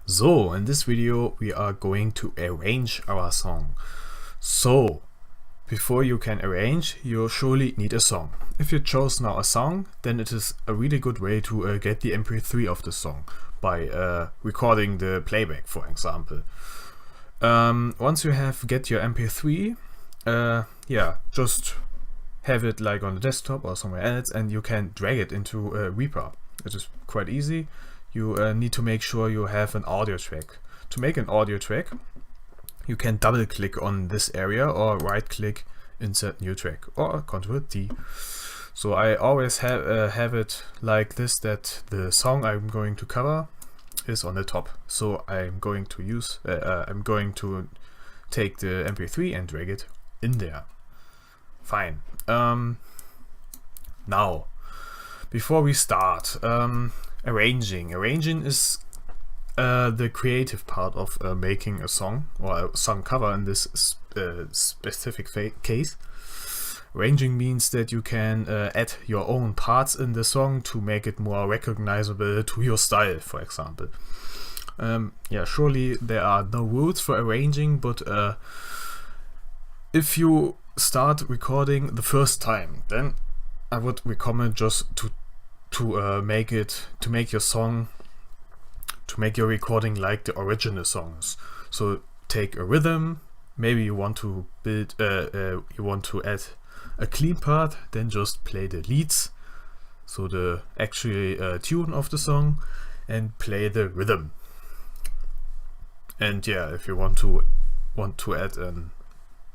So, in this video we are going to arrange our song. So, before you can arrange, you surely need a song. If you chose now a song, then it is a really good way to get the MP3 of the song by recording the playback, for example. Once you have get your MP3, just have it like on the desktop or somewhere else, and you can drag it into REAPER. It is quite easy. You need to make sure you have an audio track. To make an audio track, you can double click on this area or right click insert new track or Ctrl T. So I always have it like this, that the song I'm going to cover is on the top. So I'm going to take the MP3 and drag it in there. Fine. Now, before we start, arranging is the creative part of making a song, or a song cover in this specific case. Arranging means that you can add your own parts in the song to make it more recognizable to your style, for example. Surely there are no rules for arranging, but if you start recording the first time, then I would recommend just to make your recording like the original songs. So take a rhythm, maybe you want to add a clean part, then just play the leads, so the actual tune of the song, and play the rhythm. And yeah, if you want to add a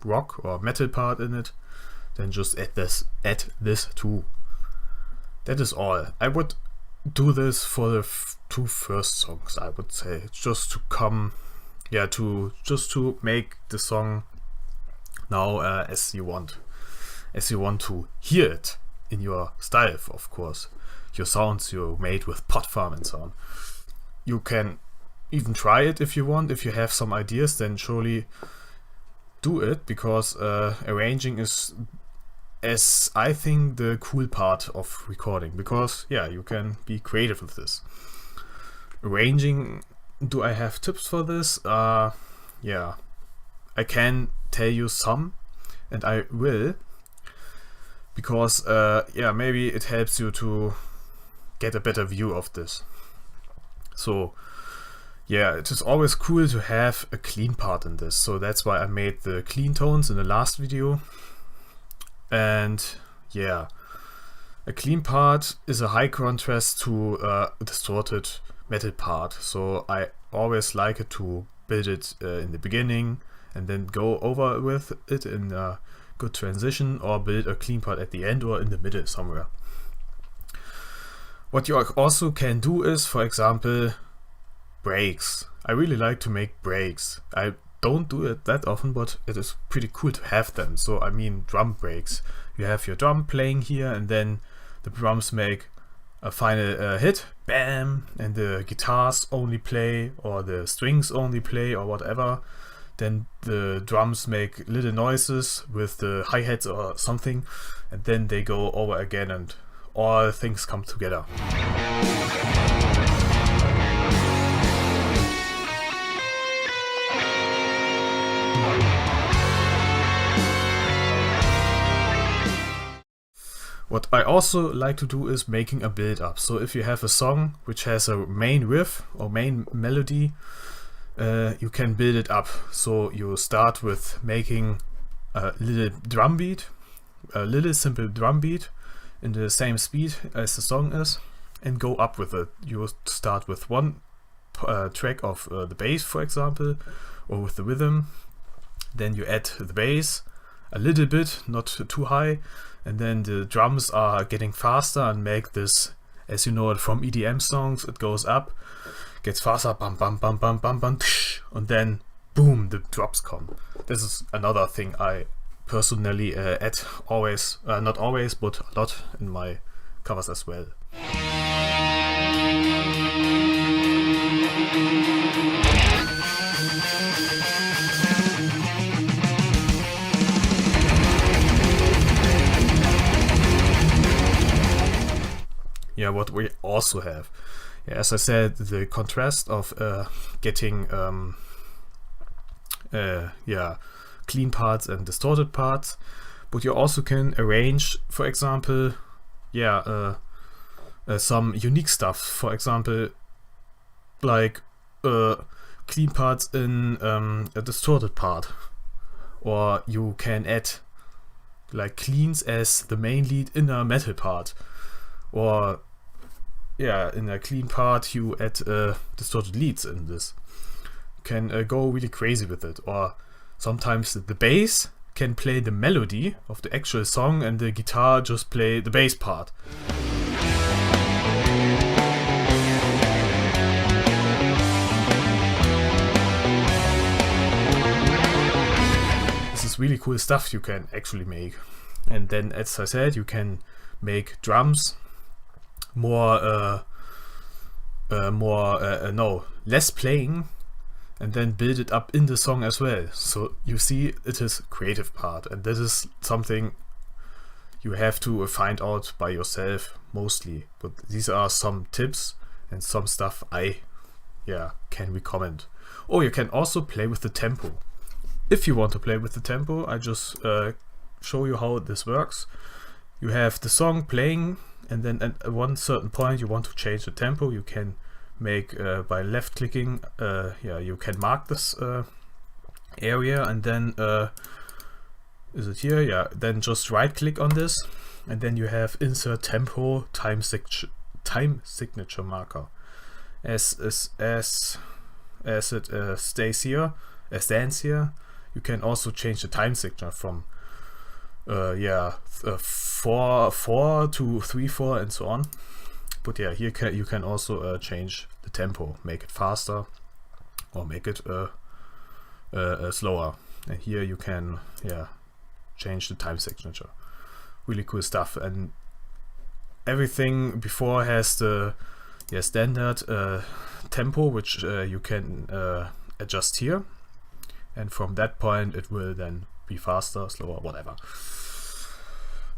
rock or metal part in it, then just add this too. That is all. I would do this for the two first songs, I would say, just to make the song now as you want to hear it in your style, of course. Your sounds you made with pot farm and so on. You can even try it if you want. If you have some ideas, then surely do it, because arranging is, as I think, the cool part of recording, because you can be creative with this. Arranging, do I have tips for this? I can tell you some, and I will, because maybe it helps you to get a better view of this. So it is always cool to have a clean part in this, so that's why I made the clean tones in the last video. And a clean part is a high contrast to a distorted metal part, so I always like it to build it in the beginning and then go over with it in a good transition, or build a clean part at the end or in the middle somewhere. What you also can do is, for example, breaks. I really like to make breaks. I don't do it that often, but it is pretty cool to have them. So I mean drum breaks. You have your drum playing here, and then the drums make a final hit, bam, and the guitars only play, or the strings only play, or whatever. Then the drums make little noises with the hi-hats or something, and then they go over again, and all things come together. What I also like to do is making a build up. So if you have a song which has a main riff or main melody, you can build it up. So you start with making a little drum beat, a little simple drum beat in the same speed as the song is, and go up with it. You start with one track of the bass, for example, or with the rhythm. Then you add the bass a little bit, not too high, and then the drums are getting faster and make this, as you know it from EDM songs, it goes up, gets faster, bam bam bam bam bam bam, and then boom, the drops come. This is another thing I personally add always, not always, but a lot in my covers as well. What we also have, as I said, the contrast of getting clean parts and distorted parts, but you also can arrange, for example, some unique stuff. For example, like clean parts in a distorted part, or you can add like cleans as the main lead in a metal part, or in a clean part you add distorted leads in this. You can go really crazy with it. Or sometimes the bass can play the melody of the actual song and the guitar just play the bass part. This is really cool stuff you can actually make. And then, as I said, you can make drums less playing, and then build it up in the song as well. So you see, it is creative part, and this is something you have to find out by yourself mostly. But these are some tips and some stuff I can recommend. Oh, you can also play with the tempo. If you want to play with the tempo, I just show you how this works. You have the song playing, and then at one certain point you want to change the tempo. You can make by left clicking, you can mark this area, and then is it here? Yeah, then just right click on this, and then you have insert tempo time signature marker. As it stands here, you can also change the time signature from 4 to 3/4 and so on. But here you can also change the tempo, make it faster or make it slower. And here you can change the time signature. Really cool stuff. And everything before has the standard tempo, which you can adjust here, and from that point it will then be faster, slower, whatever.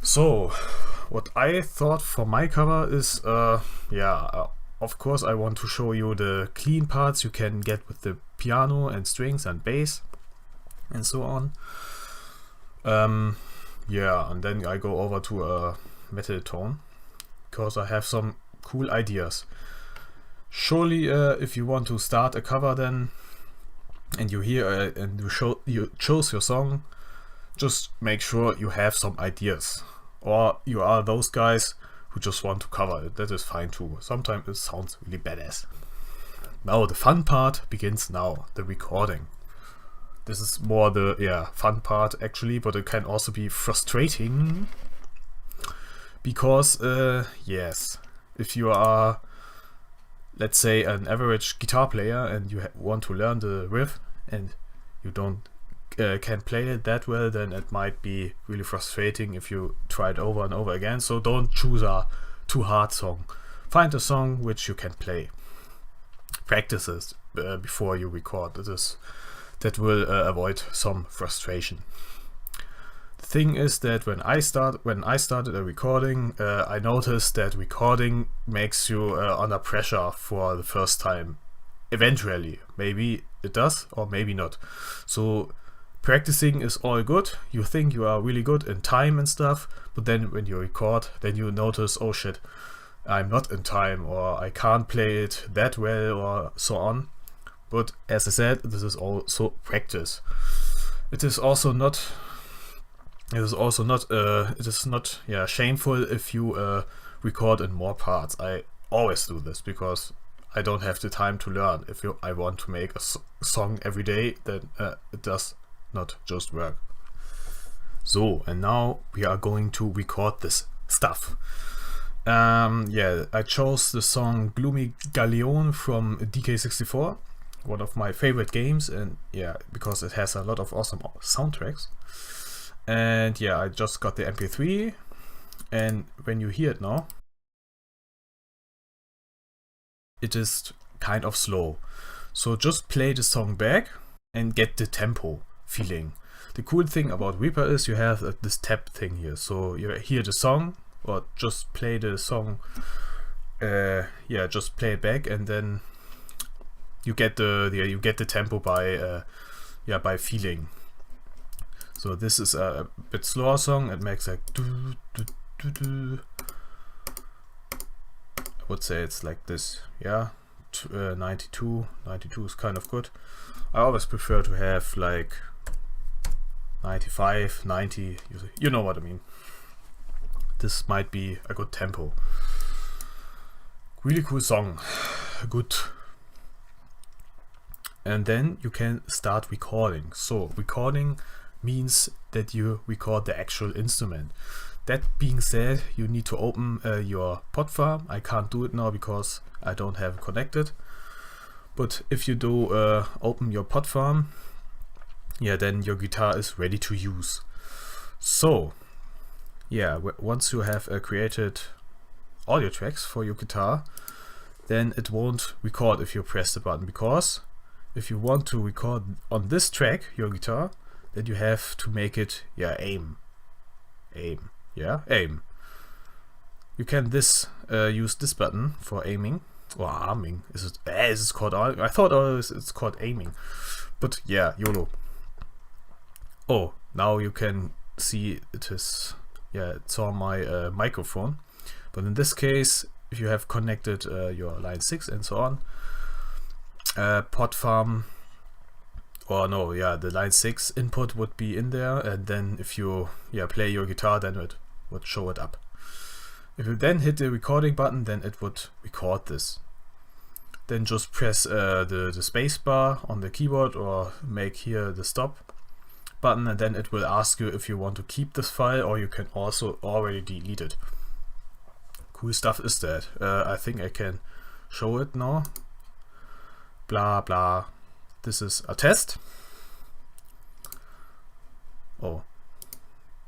So what I thought for my cover is of course I want to show you the clean parts you can get with the piano and strings and bass and so on. And then I go over to a metal tone because I have some cool ideas. Surely if you want to start a cover then, and you hear and you chose your song, just make sure you have some ideas. Or you are those guys who just want to cover it. That is fine too. Sometimes it sounds really badass. Now the fun part begins now, the recording. This is more the fun part actually, but it can also be frustrating. Because if you are, let's say, an average guitar player and you want to learn the riff and you don't can play it that well, then it might be really frustrating if you try it over and over again. So don't choose a too hard song. Find a song which you can play. Practice it before you record. That will avoid some frustration. The thing is that when I started a recording, I noticed that recording makes you under pressure for the first time. Eventually, maybe it does or maybe not. So practicing is all good. You think you are really good in time and stuff, but then when you record, then you notice, oh shit, I'm not in time, or I can't play it that well, or so on. But as I said, this is also practice. It is not shameful if you record in more parts. I always do this because I don't have the time to learn. If I want to make a song every day, then it does not just work. So, and now we are going to record this stuff. I chose the song Gloomy Galleon from DK64, one of my favorite games, and because it has a lot of awesome soundtracks. And I just got the MP3, and when you hear it now, it is kind of slow. So just play the song back and get the tempo feeling. The cool thing about Reaper is you have this tab thing here. So you hear the song, or just play the song yeah, just play it back, and then you get the tempo by by feeling. So this is a bit slower song. It makes like do, do, do, do. I would say it's like this. Yeah, 92 is kind of good. I always prefer to have like 95, 90. You know what I mean. This might be a good tempo. Really cool song. Good. And then you can start recording. So recording means that you record the actual instrument. That being said, you need to open your pod farm. I can't do it now because I don't have it connected. But if you do open your pod farm, yeah, then your guitar is ready to use. So yeah, once you have created audio tracks for your guitar, then it won't record if you press the button, because if you want to record on this track your guitar, then you have to make it aim. You can use this button for aiming or arming. Is it called? I thought it's called aiming, but yeah, YOLO. Oh, now you can see it is it's on my microphone. But in this case, if you have connected your line 6 and so on, pod farm, or no, the line 6 input would be in there, and then if you play your guitar, then it would show it up. If you then hit the recording button, then it would record this. Then just press the space bar on the keyboard, or make here the stop button, and then it will ask you if you want to keep this file, or you can also already delete it. Cool stuff is that. I think I can show it now. Blah blah. This is a test. Oh,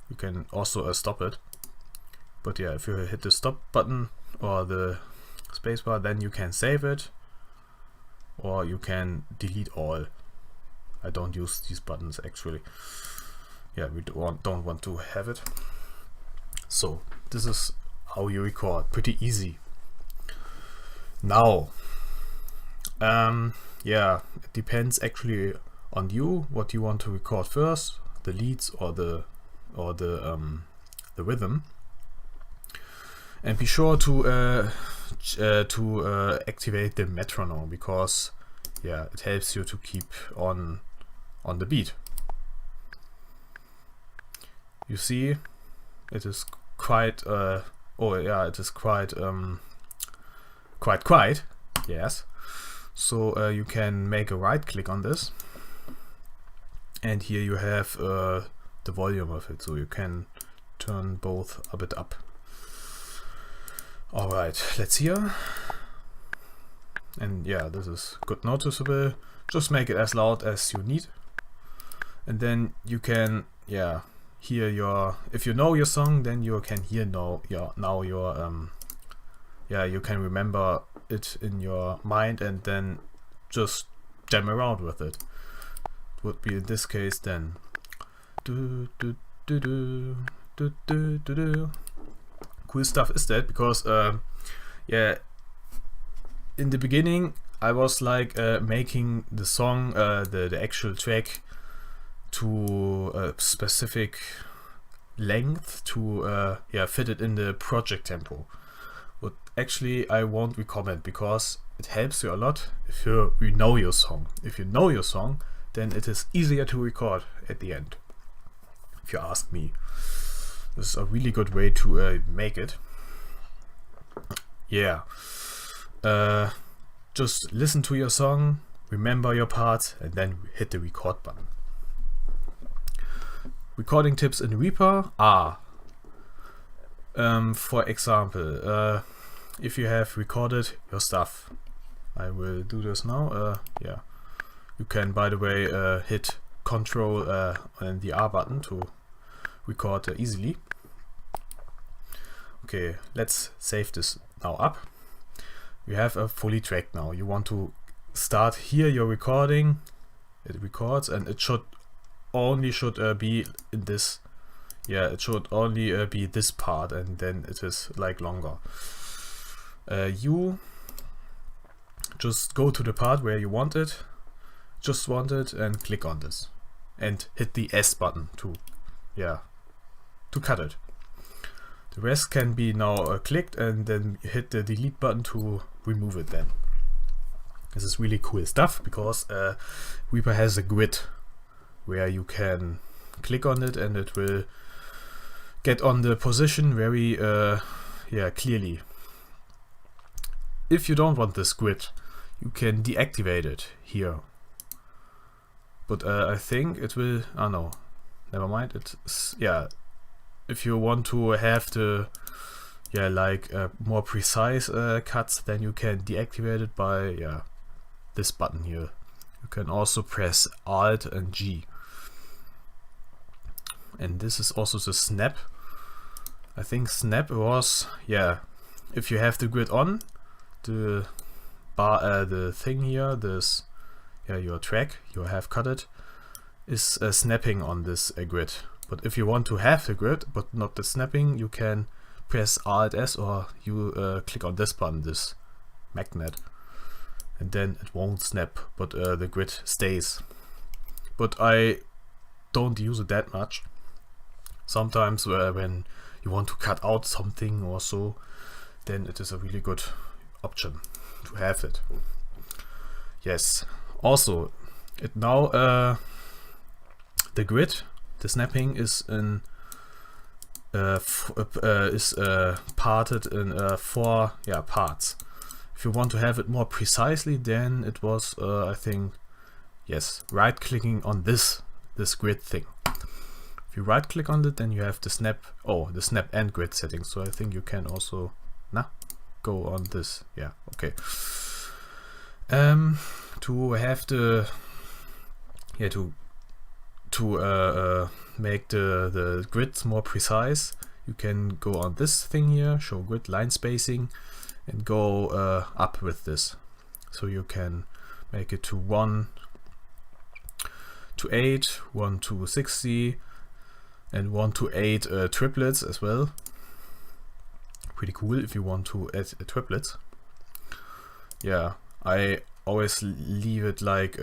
you can also stop it. But yeah, if you hit the stop button or the spacebar, then you can save it, or you can delete all. I don't use these buttons actually. Yeah, we don't want to have it. So this is how you record. Pretty easy. Now, it depends actually on you what you want to record first, the leads or the rhythm. And be sure to activate the metronome, because it helps you to keep on the beat. You see, it is quite quite quiet. Yes. So you can make a right click on this, and here you have the volume of it, so you can turn both a bit up. Alright, let's hear. And this is good noticeable. Just make it as loud as you need, and then you can hear your, if you know your song, then you can hear you can remember it in your mind, and then just jam around with it. It would be in this case then do do do do do do do do. Cool stuff is that, because in the beginning I was like making the song, the actual track, to a specific length to fit it in the project tempo. But actually I won't recommend, because it helps you a lot if you know your song. If you know your song, then it is easier to record at the end, if you ask me. This is a really good way to make it. Just listen to your song, remember your parts, and then hit the record button. Recording tips in Reaper are, for example, if you have recorded your stuff, I will do this now. You can, by the way, hit Ctrl and the R button to record easily. Okay, let's save this now up. You have a fully tracked now. You want to start here your recording. It records, and it should be in this. It should only be this part, and then it is like longer. you just go to the part where you want it, and click on this and hit the S button to cut it. The rest can be now clicked, and then hit the delete button to remove it then. This is really cool stuff because Reaper has a grid where you can click on it and it will get on the position very clearly. If you don't want this grid, you can deactivate it here. But I think it will, oh no, never mind. It's, if you want to have the more precise cuts, then you can deactivate it by this button here. You can also press Alt and G. And this is also the snap. I think snap was, if you have the grid on, the bar, the thing here, this, your track, you have cut it, is snapping on this grid. But if you want to have the grid but not the snapping, you can press Alt S, or you click on this button, this magnet, and then it won't snap, but the grid stays. But I don't use it that much. Sometimes when you want to cut out something or so, then it is a really good option to have it. Yes. Also, it now the grid, the snapping is in parted in 4 parts. If you want to have it more precisely, then it was I think, yes, right clicking on this grid thing. If you right click on it, then you have the snap, the snap and grid settings. So I think you can also go on this. Okay. To have the to make the grids more precise, you can go on this thing here, show grid line spacing, and go up with this. So you can make it to 1 to 8, 1 to 60, and 1 to 8 triplets as well. Pretty cool if you want to add triplets. I always leave it like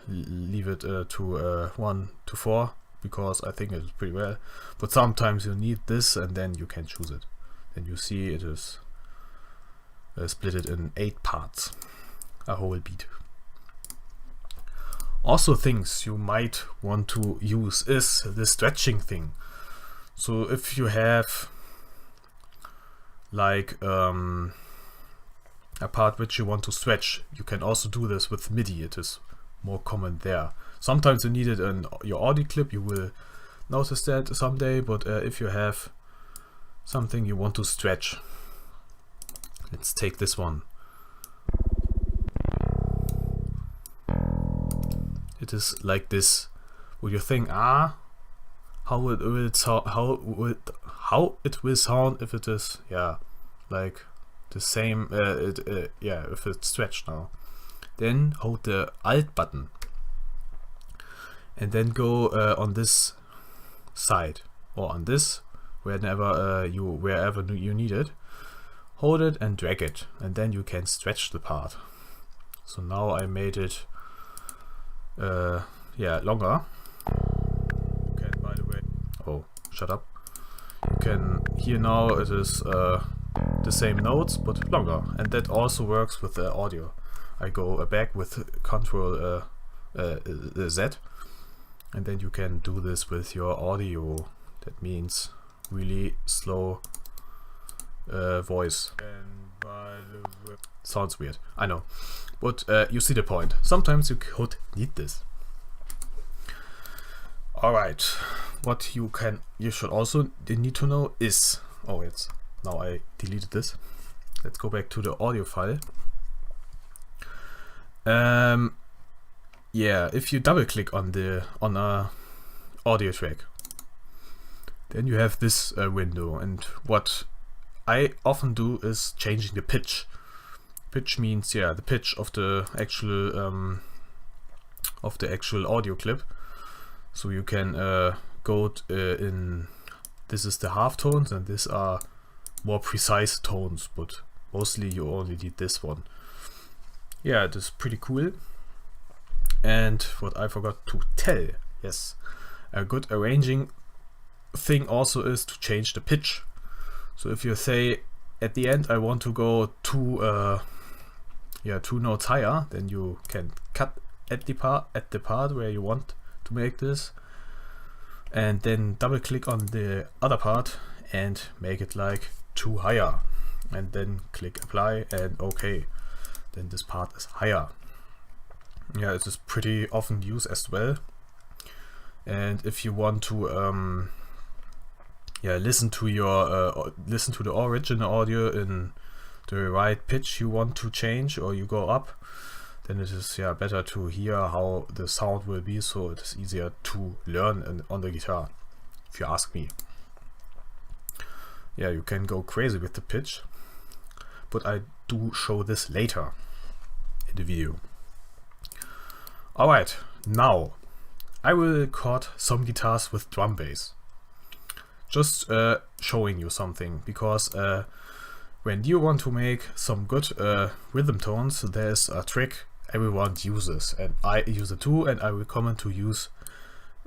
leave it to 1 to 4 because I think it's pretty well. But sometimes you need this, and then you can choose it. Then you see it is split it in 8 parts, a whole beat. Also, things you might want to use is the stretching thing. So if you have like a part which you want to stretch, you can also do this with MIDI. It is more common there. Sometimes you need it in your audio clip, you will notice that someday, but if you have something you want to stretch, let's take this one. It is like this. Would you think, how it will sound if it is like the same if it's stretched now? Then hold the Alt button and then go on this side or on this, wherever you need it. Hold it and drag it, and then you can stretch the part. So now I made it longer. You can, by the way, shut up. You can hear now it is the same notes but longer, and that also works with the audio. I go back with Control Z, and then you can do this with your audio. That means really slow voice. And by the way, sounds weird, I know, but you see the point. Sometimes you could need this. Alright, what you should also need to know is, now I deleted this. Let's go back to the audio file. If you double click on a audio track, then you have this window, and what I often do is changing the pitch. Pitch means the pitch of the actual audio clip. So you can go in, this is the half tones, and these are more precise tones, but mostly you only need this one. Yeah, it is pretty cool. And what I forgot to tell, yes, a good arranging thing also is to change the pitch. So if you say at the end I want to go 2 notes higher, then you can cut at the part where you want to make this, and then double click on the other part and make it like 2 higher, and then click apply and OK. Then this part is higher. Yeah, it is pretty often used as well. And if you want to listen to the original audio in the right pitch you want to change, or you go up, then it is better to hear how the sound will be, so it is easier to learn on the guitar, if you ask me. Yeah, you can go crazy with the pitch, but I do show this later in the video. Alright, now I will record some guitars with drum bass. Just showing you something, because when you want to make some good rhythm tones, there's a trick everyone uses, and I use it too, and I recommend to use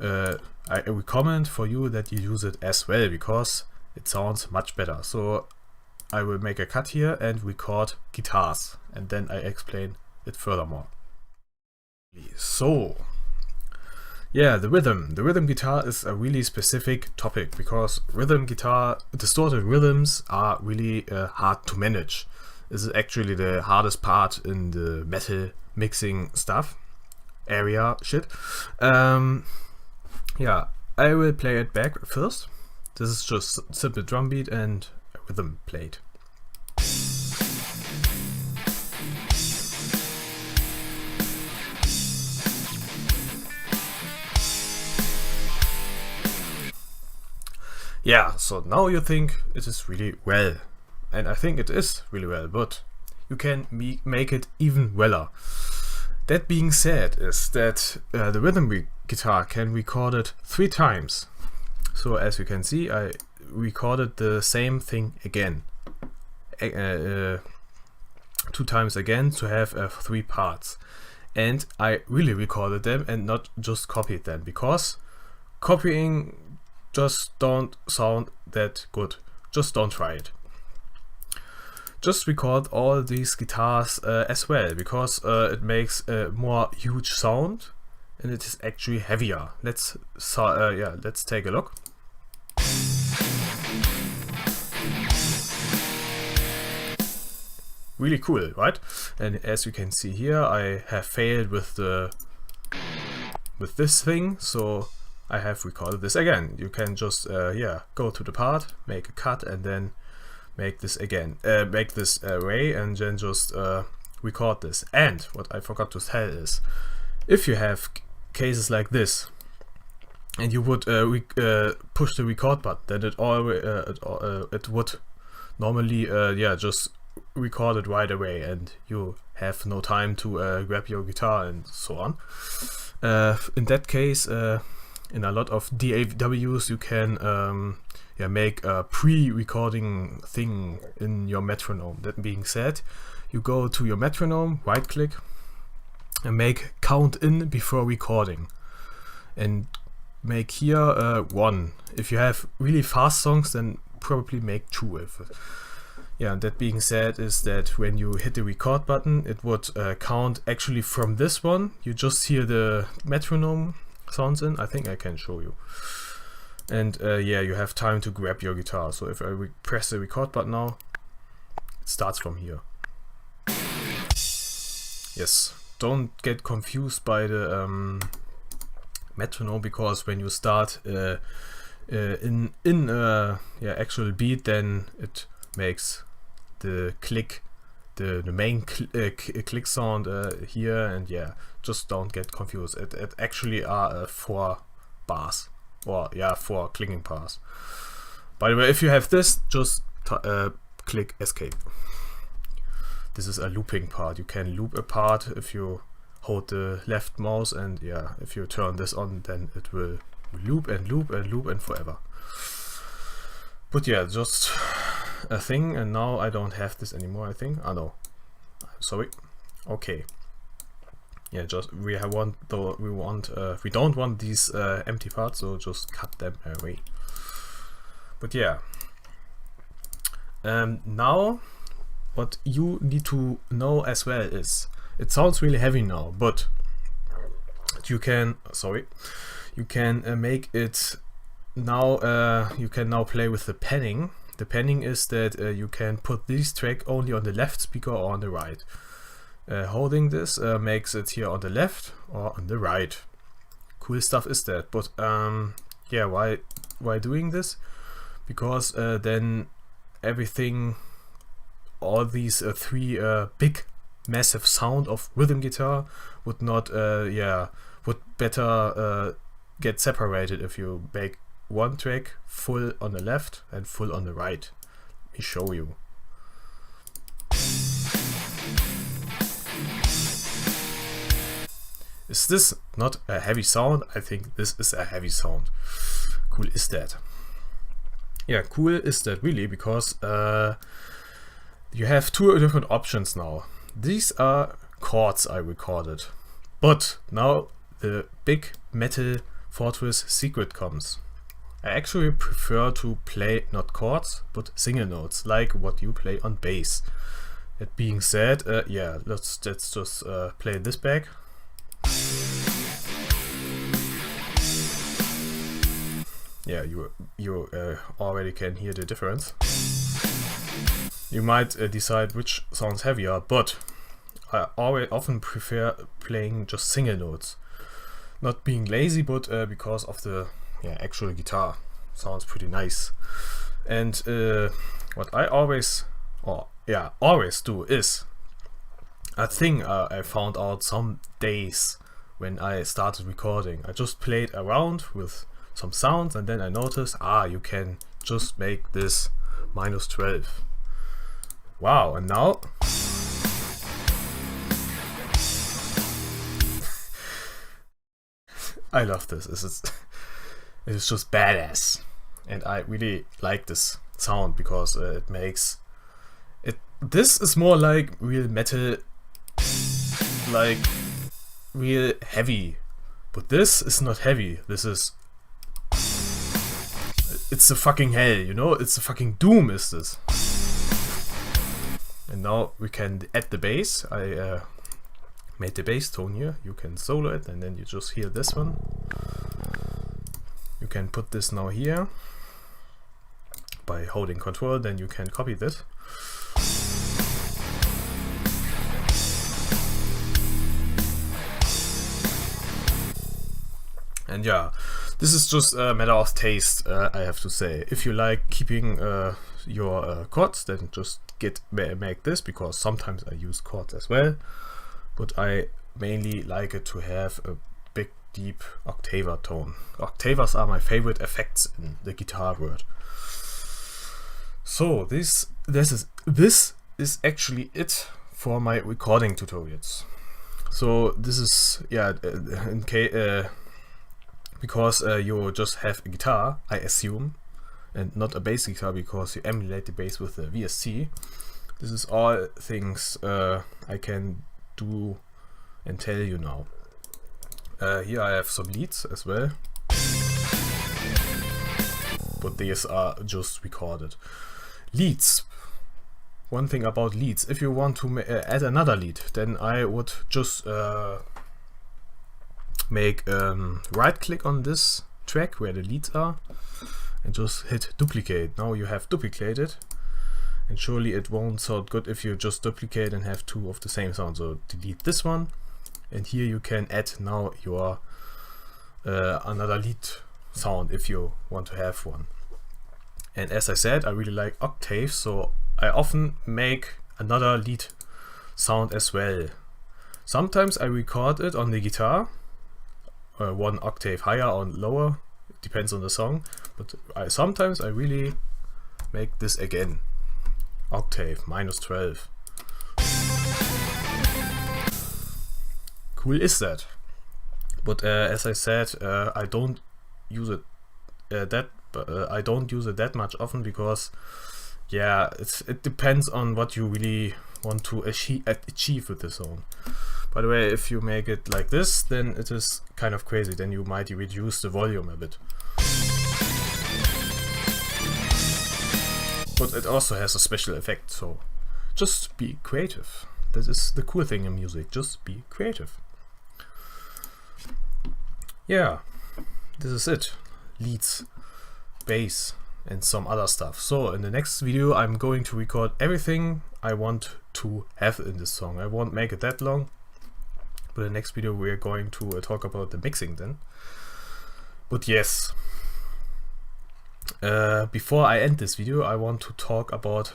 I recommend for you that you use it as well, because it sounds much better. So I will make a cut here and record guitars, and then I explain it furthermore. So yeah, the rhythm guitar is a really specific topic, because rhythm guitar, distorted rhythms are really hard to manage. This is actually the hardest part in the metal mixing stuff area shit. Yeah, I will play it back first. This is just simple drum beat and a rhythm played. Yeah, so now you think it is really well, and I think it is really well, but you can make it even weller. That being said, is that the rhythm guitar can record it 3 times. So as you can see, I recorded the same thing again, 2 times again, to have 3 parts. And I really recorded them and not just copied them, because copying just don't sound that good. Just don't try it. Just record all these guitars as well, because it makes a more huge sound and it is actually heavier. Let's take a look. Really cool, right? And as you can see here, I have failed with this thing, so I have recorded this again. You can just go to the part, make a cut, and then make this again, make this array, and then just record this. And what I forgot to tell is, if you have cases like this, and you would push the record button, then it would normally just record it right away, and you have no time to grab your guitar and so on. In that case, in a lot of DAWs, you can make a pre-recording thing in your metronome. That being said, you go to your metronome, right click, and make count in before recording, and make here 1. If you have really fast songs, then probably make 2 if yeah. That being said, is that when you hit the record button, it would count actually from this one. You just hear the metronome sounds in. I think I can show you. And you have time to grab your guitar. So if I press the record button now, it starts from here. Yes, don't get confused by the metronome, because when you start in actual beat, then it makes the click, the main click sound here, and just don't get confused. It actually are 4 bars, or 4 clicking bars. By the way, if you have this, just click escape. This is a looping part. You can loop a part if you hold the left mouse, and if you turn this on, then it will loop and loop and loop and forever. But just a thing, and now I don't have this anymore, I think. Oh no, sorry. Okay. Yeah, just we don't want these empty parts, so just cut them away. But yeah, now what you need to know as well is, it sounds really heavy now, but you can make it now. You can now play with the panning. The panning is that you can put this track only on the left speaker or on the right. Holding this makes it here on the left or on the right. Cool stuff is that. But yeah, why doing this? Because then everything, all these three big massive sound of rhythm guitar would not would better get separated if you make one track full on the left and full on the right. Let me show you. Is this not a heavy sound? I think this is a heavy sound. Cool is that. Yeah, cool is that really, because you have two different options now. These are chords I recorded, but now the big metal Fortress secret comes. I actually prefer to play not chords but single notes, like what you play on bass. That being said, yeah, let's just play this back. Yeah, you already can hear the difference. You might decide which sounds heavier, but I often prefer playing just single notes. Not being lazy, but because of the actual guitar sounds pretty nice. And what I always do is a thing I found out some days when I started recording. I just played around with some sounds, and then I noticed, you can just make this -12. Wow, and now I love this. It's just badass, and I really like this sound because it makes it. This is more like real metal, like real heavy, but this is not heavy. This is, it's a fucking hell, you know. It's a fucking doom. Is this? And now we can add the bass. I made the bass tone here. You can solo it, and then you just hear this one. You can put this now here by holding Control, then you can copy this. And yeah, this is just a matter of taste, I have to say. If you like keeping your chords, then just make this, because sometimes I use chords as well. But I mainly like it to have a big, deep octaver tone. Octavers are my favorite effects in the guitar world. So this is actually it for my recording tutorials. So this is in case because you just have a guitar, I assume, and not a bass guitar, because you emulate the bass with the VST. This is all things I can do and tell you now. Here I have some leads as well, but these are just recorded. Leads. One thing about leads, if you want to add another lead, then I would just make right click on this track where the leads are and just hit duplicate. Now you have duplicated, and surely it won't sound good if you just duplicate and have two of the same sound. So delete this one, and here you can add now your another lead sound if you want to have one. And as I said, I really like octaves, so I often make another lead sound as well. Sometimes I record it on the guitar, one octave higher or lower, it depends on the song, but sometimes I really make this again. Octave -12. Cool is that. But as I said, I don't use it I don't use it that much often, because yeah, it depends on what you really want to achieve with the song. By the way, if you make it like this, then it is kind of crazy. Then you might reduce the volume a bit. But it also has a special effect, so just be creative. That is the cool thing in music, just be creative. Yeah, this is it. Leads, bass, and some other stuff. So in the next video I'm going to record everything I want to have in this song. I won't make it that long, but in the next video we are going to talk about the mixing then. But yes, before I end this video I want to talk about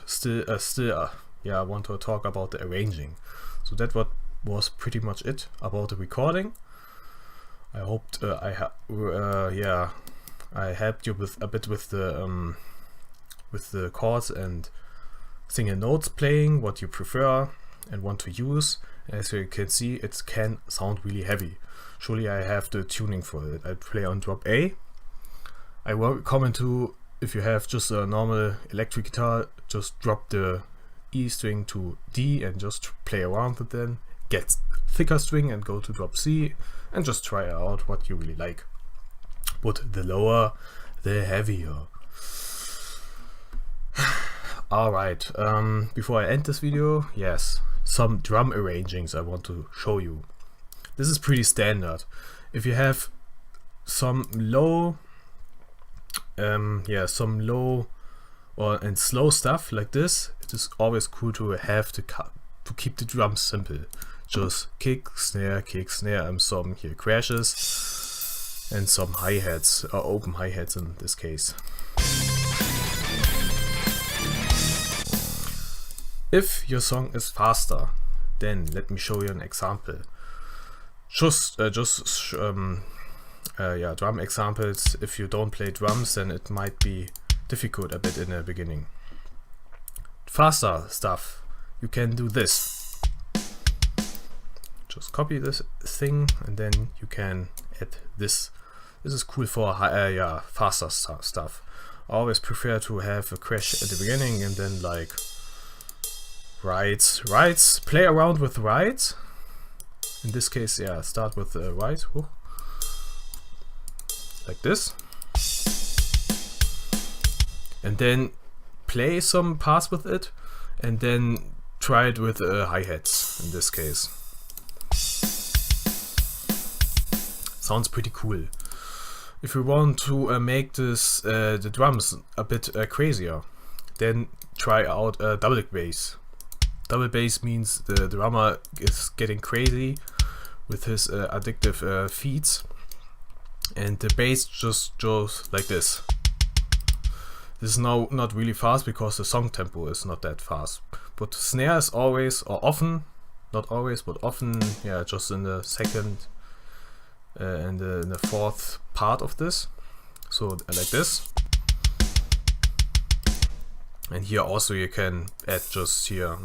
I want to talk about the arranging. So that was pretty much it about the recording. I hoped I helped you with a bit with the chords and single notes playing, what you prefer and want to use. As you can see, it can sound really heavy. Surely I have the tuning for it. I play on drop A. I recommend to, if you have just a normal electric guitar, just drop the E string to D and just play around with them. Get thicker string and go to drop C and just try out what you really like. But the lower, the heavier. Alright, before I end this video, yes, some drum arrangings I want to show you. This is pretty standard. If you have some low, and slow stuff like this, it is always cool to have to keep the drums simple. Just kick, snare, and some here crashes, and some hi-hats, or open hi-hats in this case. If your song is faster, then let me show you an example. Drum examples. If you don't play drums, then it might be difficult a bit in the beginning. Faster stuff, you can do this. Just copy this thing and then you can add this. This is cool for faster stuff. I always prefer to have a crash at the beginning and then like rides, play around with rides. In this case, yeah, start with the right, like this, and then play some parts with it, and then try it with hi-hats in this case. Sounds pretty cool. If you want to make this the drums a bit crazier, then try out double bass. Double bass means the drummer is getting crazy with his addictive feeds, and the bass just goes like this. This is now not really fast because the song tempo is not that fast, but snare is always, or often, not always, but often, yeah, just in the second and in the fourth part of this. So like this. And here also you can add just here,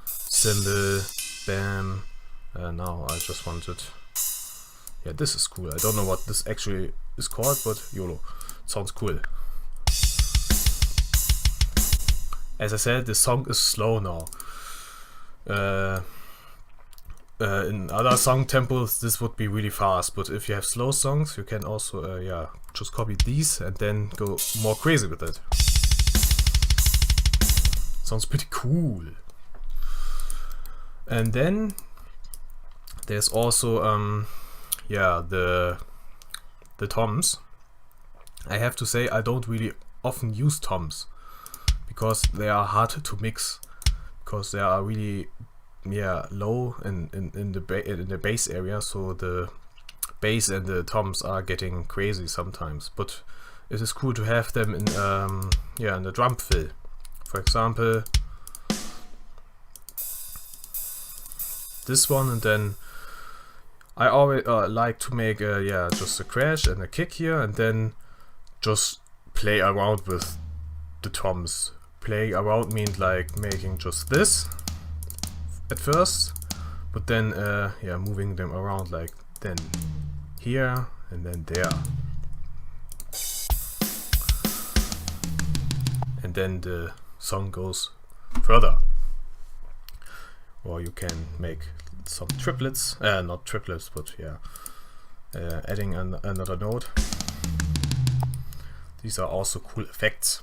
cymbal, bam. Now I just wanted, yeah, this is cool. I don't know what this actually is called, but YOLO, it sounds cool. As I said, the song is slow now. In other song tempos this would be really fast, but if you have slow songs you can also just copy these and then go more crazy with it. Sounds pretty cool. And then there's also the toms. I have to say I don't really often use toms because they are hard to mix, because they are really low in the bass area, so the bass and the toms are getting crazy sometimes. But it is cool to have them in in the drum fill. For example, this one, and then I always like to make just a crash and a kick here, and then just play around with the toms. Play around means like making just this at first, but then moving them around, like then here and then there, and then the song goes further. Or you can make some triplets, not triplets, but yeah, adding another note. These are also cool effects.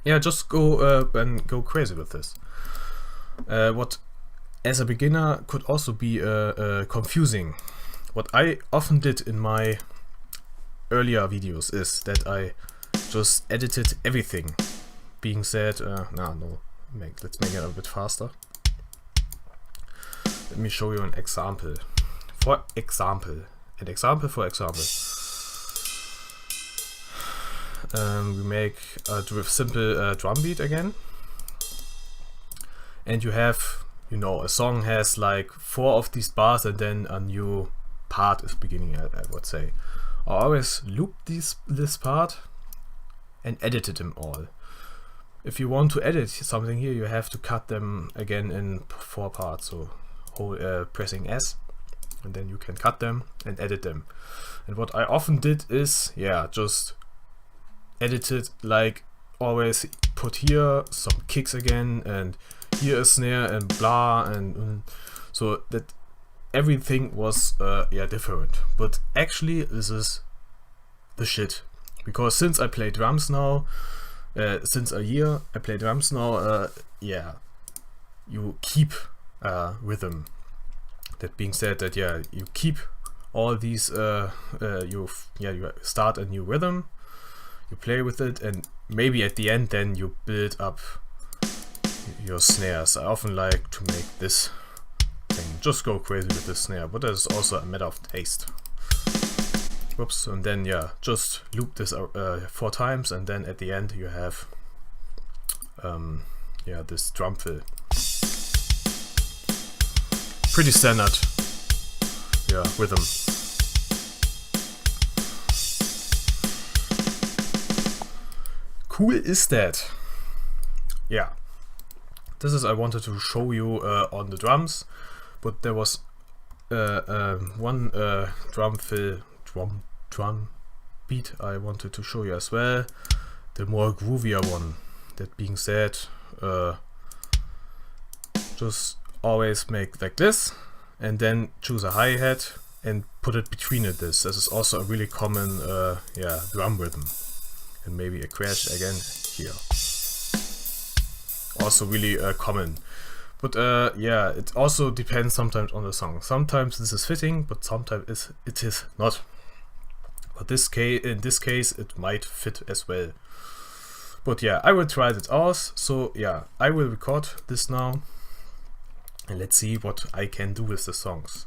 Yeah, just go and go crazy with this. What as a beginner could also be confusing. What I often did in my earlier videos is that I just edited everything. Being said, let's make it a bit faster. Let me show you an example. For example, we make a simple drum beat again, and you have, you know, a song has like 4 of these bars, and then a new part is beginning. I would say I always loop this part and edited them all. If you want to edit something here, you have to cut them again in 4 parts. So pressing S, and then you can cut them and edit them. And what I often did is, yeah, just edited, like always put here some kicks again, and here a snare and blah, and so that everything was different. But actually this is the shit, because since I play drums now, since a year I play drums now, you keep rhythm. That being said, that you keep all these you start a new rhythm, you play with it, and maybe at the end then you build up your snares. I often like to make this thing, just go crazy with the snare, but that's also a matter of taste. Whoops. And then just loop this 4 times, and then at the end you have this drum fill. Pretty standard rhythm. Cool is that. Yeah, this is I wanted to show you on the drums, but there was one drum beat I wanted to show you as well, the more groovier one. That being said, just always make like this, and then choose a hi-hat and put it between it. This is also a really common drum rhythm. And maybe a crash again here, also really common. But it also depends sometimes on the song. Sometimes this is fitting, but sometimes it is not. But in this case it might fit as well. But yeah, I will try it out. So yeah, I will record this now, and let's see what I can do with the songs.